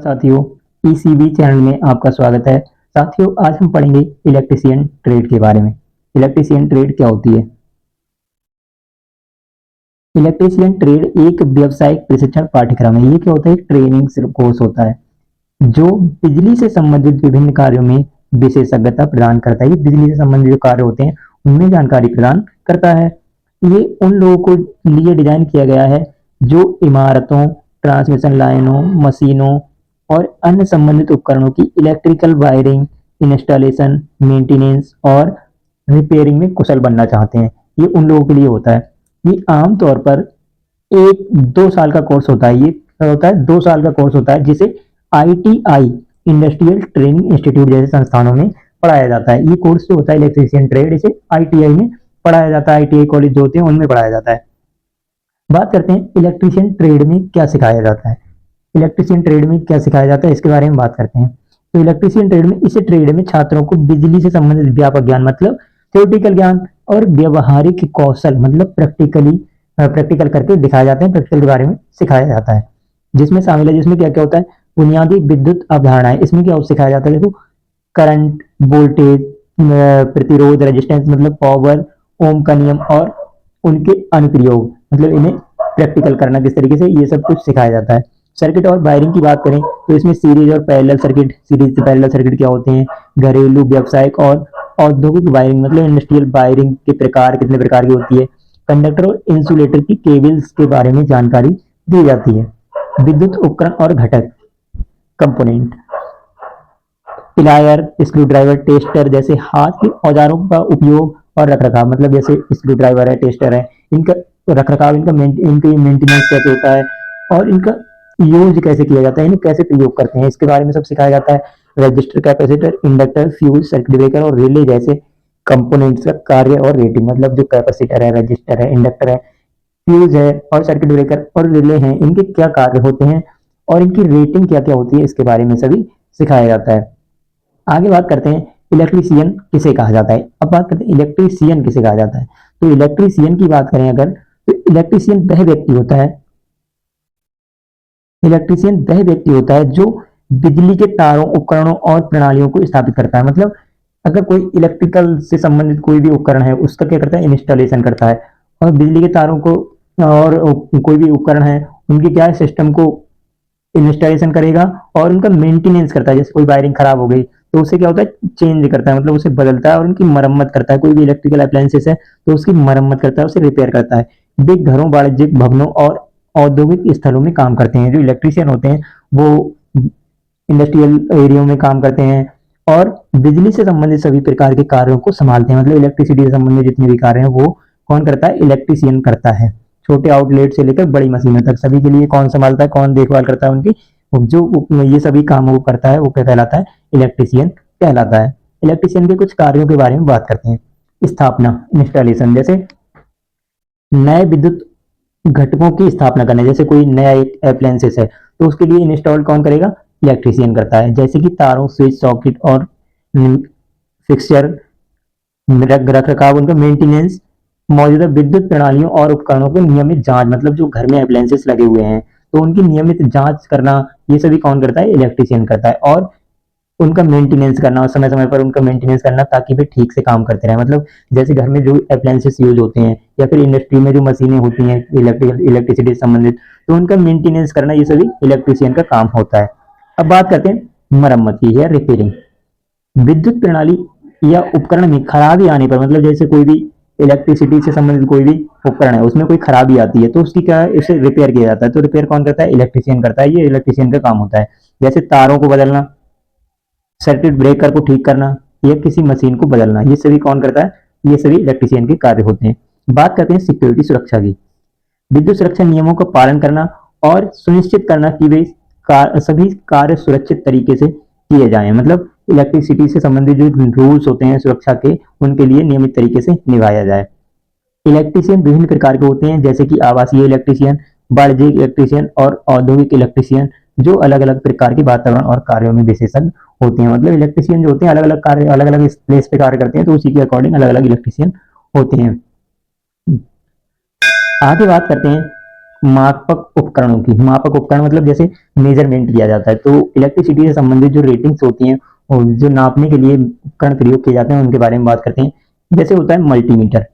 साथियों, ECB channel में आपका स्वागत है। साथियों, आज हम पढ़ेंगे इलेक्ट्रीशियन ट्रेड के बारे में। इलेक्ट्रीशियन ट्रेड क्या होती है? इलेक्ट्रीशियन ट्रेड एक व्यावसायिक प्रशिक्षण पाठ्यक्रम है। ये क्या होता है? एक ट्रेनिंग कोर्स होता है जो बिजली से संबंधित विभिन्न कार्यों में विशेषज्ञता प्रदान करता है। ये बिजली से संबंधित जो कार्य होते हैं उनमें जानकारी प्रदान करता है। ये उन लोगों को लिए डिजाइन किया गया है जो इमारतों, ट्रांसमिशन लाइनों, मशीनों और अन्य संबंधित उपकरणों की इलेक्ट्रिकल वायरिंग, इंस्टॉलेशन, मेंटेनेंस और रिपेयरिंग में कुशल बनना चाहते हैं। ये उन लोगों के लिए होता है। ये आमतौर पर 1-2 साल का कोर्स होता है। ये क्या होता है? 2 साल का कोर्स होता है जिसे आईटीआई, इंडस्ट्रियल ट्रेनिंग इंस्टीट्यूट जैसे संस्थानों में पढ़ाया जाता है। ये कोर्स जो होता है इलेक्ट्रीशियन ट्रेड, इसे आईटीआई में पढ़ाया जाता है। आईटीआई कॉलेज जो होते हैं उनमें पढ़ाया जाता है। बात करते हैं इलेक्ट्रीशियन ट्रेड में क्या सिखाया जाता है। इलेक्ट्रीशियन ट्रेड में क्या सिखाया जाता है इसके बारे में बात करते हैं। तो इलेक्ट्रीशियन ट्रेड में, इस ट्रेड में छात्रों को बिजली से संबंधित व्यापक ज्ञान मतलब थ्योरेटिकल ज्ञान और व्यवहारिक कौशल मतलब प्रैक्टिकल करके दिखाए जाते हैं। प्रैक्टिकल के बारे में सिखाया जाता है जिसमें शामिल है, जिसमें क्या क्या होता है? बुनियादी विद्युत अवधारणाएं। इसमें क्या सिखाया जाता है? देखो, करंट, वोल्टेज, प्रतिरोध, रेजिस्टेंस मतलब पावर, ओम का नियम और उनके अनुप्रयोग मतलब इन्हें प्रैक्टिकल करना किस तरीके से, ये सब कुछ सिखाया जाता है। सर्किट और वायरिंग की बात करें तो इसमें सीरीज और पैरेलल सर्किट, सीरीज से पैरेलल सर्किट क्या होते हैं, घरेलू, व्यावसायिक और औद्योगिक वायरिंग मतलब इंडस्ट्रियल वायरिंग के प्रकार कितने प्रकार की होती है। कंडक्टर और इंसुलेटर की केबल्स के बारे में जानकारी दी जाती है। विद्युत उपकरण और घटक, कंपोनेंट, पिलायर, स्क्रू ड्राइवर, टेस्टर जैसे हाथ के औजारों का उपयोग और रखरखाव मतलब जैसे स्क्रू ड्राइवर है, टेस्टर है, इनका रखरखाव, इनकी मेंटेनेंस कैसे होता है और इनका यूज कैसे किया जाता है, इन्हें कैसे प्रयोग करते हैं, इसके बारे में सब सिखाया जाता है। Register, capacitor, inductor, fuse, circuit breaker और रिले जैसे कंपोनेंट्स का कार्य और रेटिंग मतलब जो कैपेसिटर है, रजिस्टर है, इंडक्टर है, फ्यूज है और सर्किट ब्रेकर और रिले हैं, इनके क्या कार्य होते हैं और इनकी रेटिंग क्या क्या होती है, इसके बारे में सभी सिखाया जाता है। आगे बात करते हैं इलेक्ट्रीशियन किसे कहा जाता है। अब बात करते हैं इलेक्ट्रीशियन किसे कहा जाता है। तो इलेक्ट्रीशियन की बात करें अगर, तो इलेक्ट्रीशियन वह व्यक्ति होता है, इलेक्ट्रीशियन वह व्यक्ति होता है जो बिजली के तारों, उपकरणों और प्रणालियों को स्थापित करता है। मतलब अगर कोई इलेक्ट्रिकल से संबंधित कोई भी उपकरण है उसका क्या करता है? इंस्टॉलेशन करता है। और बिजली के तारों को और कोई भी उपकरण है उनके क्या है? सिस्टम को इंस्टॉलेशन करेगा और उनका मेंटेनेंस करता है। जैसे कोई वायरिंग खराब हो गई तो उसे क्या होता है? चेंज करता है मतलब उसे बदलता है और उनकी मरम्मत करता है। कोई भी इलेक्ट्रिकल अप्लायंसेस है तो उसकी मरम्मत करता है, उसे रिपेयर करता है। वे घरों, वाणिज्यिक भवनों और औद्योगिक स्थलों में काम करते हैं। जो इलेक्ट्रीशियन होते हैं वो इंडस्ट्रियल एरिया में काम करते हैं और बिजली से संबंधित सभी प्रकार के कार्यों को संभालते हैं। मतलब इलेक्ट्रिसिटी से संबंधित जितने भी कार्य हैं वो कौन करता है? इलेक्ट्रीशियन करता है। छोटे आउटलेट से लेकर बड़ी मशीनों तक सभी के लिए कौन संभालता है, कौन देखभाल करता है उनकी? जो ये सभी काम वो करता है वो क्या कहलाता है? इलेक्ट्रीशियन कहलाता है। इलेक्ट्रीशियन के कुछ कार्यों के बारे में बात करते हैं। स्थापना, इंस्टॉलेशन, जैसे नए विद्युत घटकों की स्थापना करना। जैसे कोई नया एक अप्लायंसेस है तो उसके लिए इंस्टॉल कौन करेगा? इलेक्ट्रीशियन करता है। जैसे कि तारों, स्विच, सॉकेट और फिक्सचर रख रखाव, उनका मेंटेनेंस, मौजूदा विद्युत प्रणालियों और उपकरणों की नियमित जांच मतलब जो घर में अप्लायंसेस लगे हुए हैं तो उनकी नियमित जांच करना, ये सभी कौन करता है? इलेक्ट्रीशियन करता है। और उनका मेंटेनेंस करना और समय समय पर उनका मेंटेनेंस करना ताकि वे ठीक से काम करते रहे। मतलब जैसे घर में जो अप्लायंसेस यूज होते हैं या फिर इंडस्ट्री में जो मशीनें होती हैं इलेक्ट्रिसिटी से संबंधित, तो उनका मेंटेनेंस करना ये सभी इलेक्ट्रीशियन का काम होता है। अब बात करते हैं मरम्मत की या रिपेयरिंग। विद्युत प्रणाली या उपकरण में खराबी आने पर मतलब जैसे कोई भी इलेक्ट्रिसिटी से संबंधित कोई भी उपकरण है उसमें कोई खराबी आती है तो उसकी क्या है? इसे रिपेयर किया जाता है। तो रिपेयर कौन करता है? इलेक्ट्रीशियन करता है। ये इलेक्ट्रीशियन का काम होता है। जैसे तारों को बदलना, सर्किट ब्रेकर को ठीक करना या किसी मशीन को बदलना, ये सभी कौन करता है? ये सभी इलेक्ट्रीशियन के कार्य होते हैं। बात करते हैं सिक्योरिटी, सुरक्षा की। विद्युत सुरक्षा नियमों का पालन करना और सुनिश्चित करना कि वे सभी कार्य सुरक्षित तरीके से किए जाएं। मतलब इलेक्ट्रिसिटी से संबंधित जो रूल्स होते हैं सुरक्षा के, उनके लिए नियमित तरीके से निभाया जाए। इलेक्ट्रीशियन विभिन्न प्रकार के होते हैं जैसे कि आवासीय इलेक्ट्रीशियन, वाणिज्यिक इलेक्ट्रीशियन और औद्योगिक इलेक्ट्रीशियन, जो अलग अलग प्रकार के वातावरण और कार्यों में विशेषज्ञ होते हैं। मतलब इलेक्ट्रीशियन जो होते हैं अलग अलग कार्य, अलग अलग प्लेस पे कार्य करते हैं तो उसी के अकॉर्डिंग अलग अलग इलेक्ट्रीशियन होते हैं। आगे बात करते हैं मापक उपकरणों की। मापक उपकरण मतलब जैसे मेजरमेंट किया जाता है, तो इलेक्ट्रिसिटी से संबंधित जो रेटिंग्स होती हैं और जो नापने के लिए उपकरण प्रयोग किए जाते हैं उनके बारे में बात करते हैं। जैसे होता है मल्टीमीटर,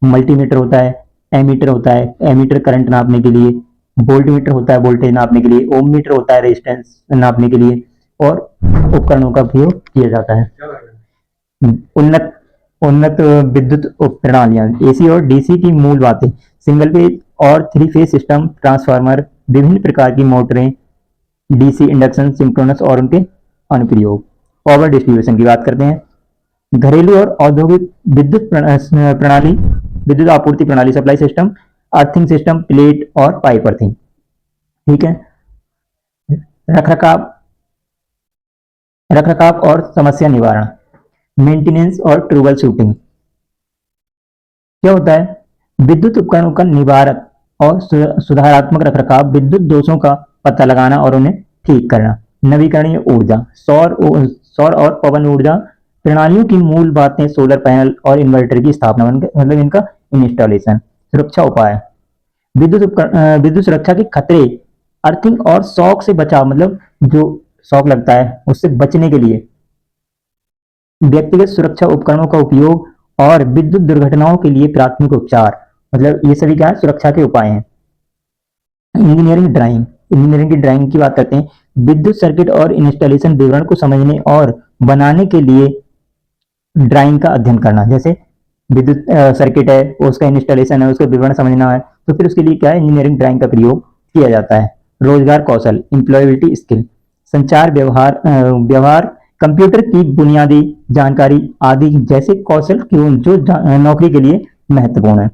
मल्टीमीटर होता है, एमीटर होता है, एमीटर करंट नापने के लिए, वोल्टमीटर होता है वोल्टेज नापने के लिए, ओम मीटर होता है रेजिस्टेंस नापने के लिए, और उपकरणों का उपयोग किया जाता है। उन्नत उन्नत विद्युत प्रणालियां, एसी और डीसी की मूल बातें, सिंगल फेज और थ्री फेज सिस्टम, ट्रांसफार्मर, विभिन्न प्रकार की मोटरें, डीसी इंडक्शन, सिंक्रोनस और उनके अनुप्रयोग। पावर डिस्ट्रीब्यूशन की बात करते हैं। घरेलू और औद्योगिक विद्युत प्रणाली, विद्युत आपूर्ति प्रणाली, supply system, earthing system, plate और पाइप अर्थिंग। ठीक है। रखरखाव रखरखाव और समस्या निवारण, मेंटेनेंस और ट्रबल शूटिंग। क्या होता है विद्युत उपकरणों का निवारक और सुधारात्मक रखरखाव, विद्युत दोषों का पता लगाना और उन्हें ठीक करना। नवीकरणीय ऊर्जा, सौर और पवन ऊर्जा प्रणालियों की मूल बातें, सोलर पैनल और इन्वर्टर की स्थापना, मतलब इनका इंस्टॉलेशन। सुरक्षा उपाय, विद्युत सुरक्षा के खतरे, अर्थिंग और शॉक से बचाव, मतलब जो शॉक लगता है उससे बचने के लिए व्यक्तिगत सुरक्षा उपकरणों का उपयोग, और विद्युत दुर्घटनाओं के लिए प्राथमिक उपचार, मतलब ये सभी क्या है सुरक्षा के उपाय हैं। इंजीनियरिंग ड्राइंग, इंजीनियरिंग की ड्राइंग की बात करते हैं। विद्युत सर्किट और इंस्टॉलेशन विवरण को समझने और बनाने के लिए ड्राइंग का अध्ययन करना। जैसे विद्युत सर्किट है, उसका इंस्टॉलेशन है, उसका विवरण समझना है, तो फिर उसके लिए क्या है इंजीनियरिंग ड्राइंग का प्रयोग किया जाता है। रोजगार कौशल, एम्प्लॉयबिलिटी स्किल, संचार व्यवहार, कंप्यूटर की बुनियादी जानकारी आदि जैसे कौशल जो नौकरी के लिए महत्वपूर्ण है।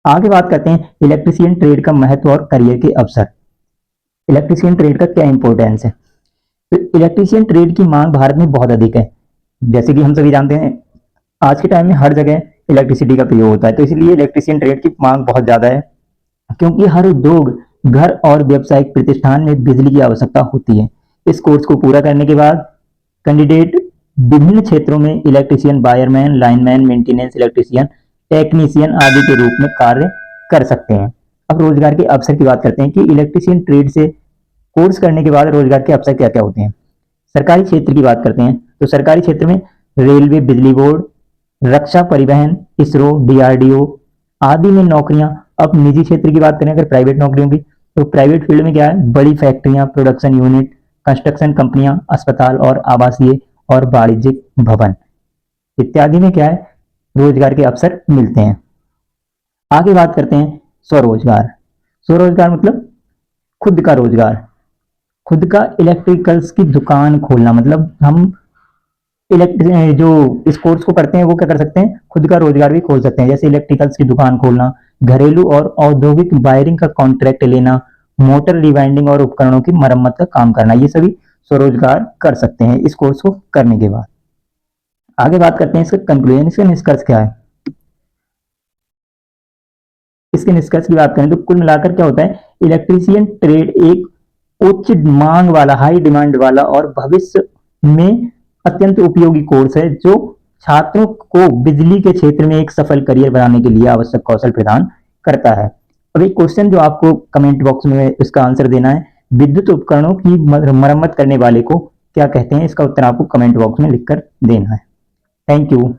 आगे बात करते हैं इलेक्ट्रीशियन ट्रेड का महत्व और करियर के अवसर। इलेक्ट्रीशियन ट्रेड का क्या इंपॉर्टेंस है? तो इलेक्ट्रीशियन ट्रेड की मांग भारत में बहुत अधिक है। जैसे कि हम सभी जानते हैं आज के टाइम में हर जगह इलेक्ट्रिसिटी का प्रयोग होता है, तो इसलिए इलेक्ट्रीशियन ट्रेड की मांग बहुत ज्यादा है, क्योंकि हर उद्योग, घर और व्यावसायिक प्रतिष्ठान में बिजली की आवश्यकता होती है। इस कोर्स को पूरा करने के बाद कैंडिडेट विभिन्न क्षेत्रों में electrician, wireman, lineman, maintenance electrician, technician आदि के रूप में कार्य कर सकते हैं। अब रोजगार के अवसर की बात करते हैं कि इलेक्ट्रीशियन ट्रेड से कोर्स करने के बाद रोजगार के अवसर क्या क्या होते हैं। सरकारी क्षेत्र की बात करते हैं तो सरकारी क्षेत्र में रेलवे, बिजली बोर्ड, रक्षा, परिवहन, इसरो, डीआरडीओ आदि में नौकरियां। अब निजी क्षेत्र की बात करें अगर प्राइवेट नौकरियों की, तो प्राइवेट फील्ड में क्या है बड़ी फैक्ट्रियां, प्रोडक्शन यूनिट, कंस्ट्रक्शन कंपनियां, अस्पताल और आवासीय और वाणिज्यिक भवन इत्यादि में क्या है रोजगार के अवसर मिलते हैं। आगे बात करते हैं स्वरोजगार। स्वरोजगार मतलब खुद का रोजगार, खुद का इलेक्ट्रिकल्स की दुकान खोलना, मतलब हम इलेक्ट्रिक जो इस कोर्स को करते हैं वो क्या कर सकते हैं खुद का रोजगार भी खोल सकते हैं। जैसे इलेक्ट्रिकल्स की दुकान खोलना, घरेलू और औद्योगिक वायरिंग का कॉन्ट्रैक्ट लेना, मोटर रिवाइंडिंग और उपकरणों की मरम्मत का काम करना, ये सभी स्वरोजगार कर सकते हैं इस कोर्स को करने के बाद। आगे बात करते हैं इसका कंक्लूजन, इसका निष्कर्ष क्या है। इसके निष्कर्ष की बात करें तो कुल मिलाकर क्या होता है इलेक्ट्रीशियन ट्रेड एक उच्च मांग वाला, हाई डिमांड वाला और भविष्य में अत्यंत उपयोगी कोर्स है जो छात्रों को बिजली के क्षेत्र में एक सफल करियर बनाने के लिए आवश्यक कौशल प्रदान करता है। अब एक क्वेश्चन जो आपको कमेंट बॉक्स में इसका आंसर देना है, विद्युत उपकरणों की मरम्मत करने वाले को क्या कहते हैं, इसका उत्तर आपको कमेंट बॉक्स में लिखकर देना है। Thank you.